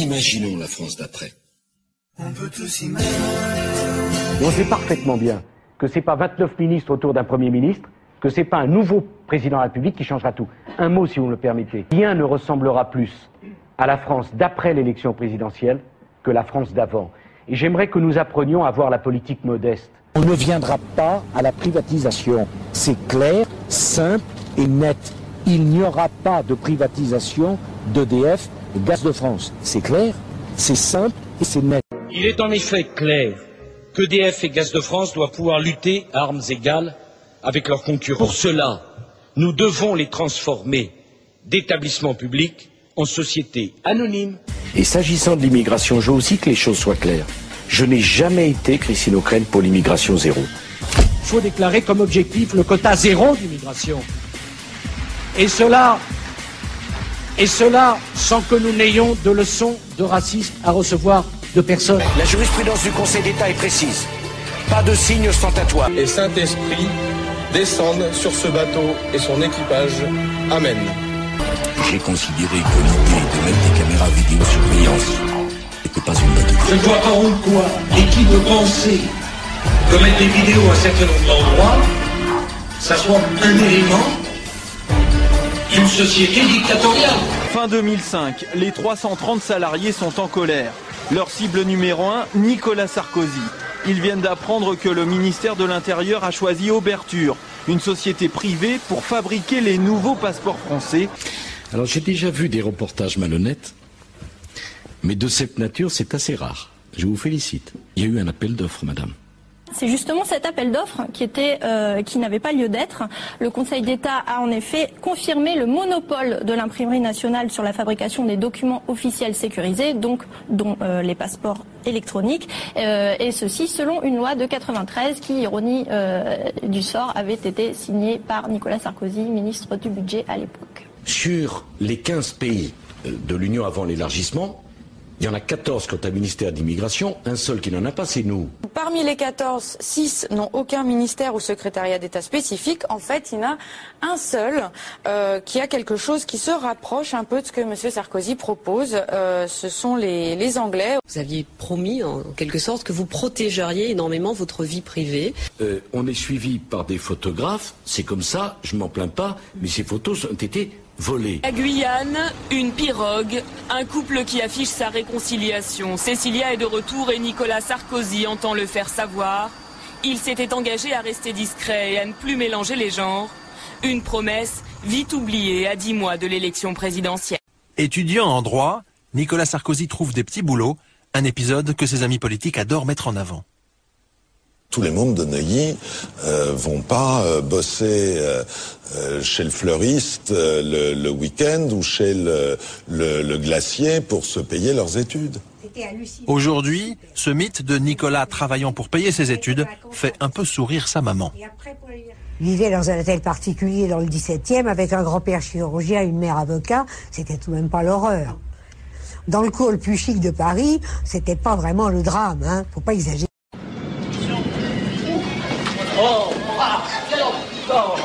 Imaginons la France d'après. On peut tous imaginer. On sait parfaitement bien que c'est pas 29 ministres autour d'un Premier ministre, que c'est pas un nouveau président de la République qui changera tout. Un mot, si vous me le permettez. Rien ne ressemblera plus à la France d'après l'élection présidentielle que la France d'avant. Et j'aimerais que nous apprenions à voir la politique modeste. On ne viendra pas à la privatisation. C'est clair, simple et net. Il n'y aura pas de privatisation d'EDF et Gaz de France. C'est clair, c'est simple et c'est net. Il est en effet clair qu'EDF et Gaz de France doivent pouvoir lutter à armes égales avec leurs concurrents. Pour cela, nous devons les transformer d'établissements publics en sociétés anonymes. Et s'agissant de l'immigration, je veux aussi que les choses soient claires. Je n'ai jamais été Christine O'Crenne pour l'immigration zéro. Il faut déclarer comme objectif le quota zéro d'immigration. Et cela sans que nous n'ayons de leçons de racisme à recevoir de personne. La jurisprudence du Conseil d'État est précise. Pas de signe ostentatoire. Et Saint-Esprit descende sur ce bateau et son équipage. Amen. J'ai considéré que l'idée de mettre des caméras vidéosurveillance n'était pas une bonne idée. Je ne vois pas en quoi et qui peut penser que mettre des vidéos à un certain nombre d'endroits, ça soit un élément d'une société dictatoriale. Fin 2005, les 330 salariés sont en colère. Leur cible numéro 1, Nicolas Sarkozy. Ils viennent d'apprendre que le ministère de l'Intérieur a choisi Auberture, une société privée pour fabriquer les nouveaux passeports français. Alors j'ai déjà vu des reportages malhonnêtes, mais de cette nature c'est assez rare. Je vous félicite. Il y a eu un appel d'offres, madame. C'est justement cet appel d'offres qui n'avait pas lieu d'être. Le Conseil d'État a en effet confirmé le monopole de l'imprimerie nationale sur la fabrication des documents officiels sécurisés, donc dont les passeports électroniques, et ceci selon une loi de 93 qui, ironie du sort, avait été signée par Nicolas Sarkozy, ministre du Budget à l'époque. Sur les 15 pays de l'Union avant l'élargissement, il y en a 14 quant à ministère d'immigration, un seul qui n'en a pas, c'est nous. Parmi les 14, 6 n'ont aucun ministère ou secrétariat d'État spécifique. En fait, il y en a un seul qui a quelque chose qui se rapproche un peu de ce que M. Sarkozy propose. Ce sont les Anglais. Vous aviez promis, en quelque sorte, que vous protégeriez énormément votre vie privée. On est suivi par des photographes, c'est comme ça, je m'en plains pas, mais ces photos ont été volées. La Guyane, une pirogue, un couple qui affiche sa réconciliation. Cécilia est de retour et Nicolas Sarkozy entend le faire savoir. Il s'était engagé à rester discret et à ne plus mélanger les genres. Une promesse vite oubliée à 10 mois de l'élection présidentielle. Étudiant en droit, Nicolas Sarkozy trouve des petits boulots, un épisode que ses amis politiques adorent mettre en avant. Tous les mômes de Neuilly vont pas bosser chez le fleuriste le week-end ou chez le glacier pour se payer leurs études. Aujourd'hui, ce mythe de Nicolas travaillant pour payer ses études fait un peu sourire sa maman. Il vivait dans un hôtel particulier dans le 17e avec un grand-père chirurgien et une mère avocat. C'était tout de même pas l'horreur. Dans le cours le plus chic de Paris, c'était pas vraiment le drame, hein. Faut pas exagérer. Oh, ah, quel encore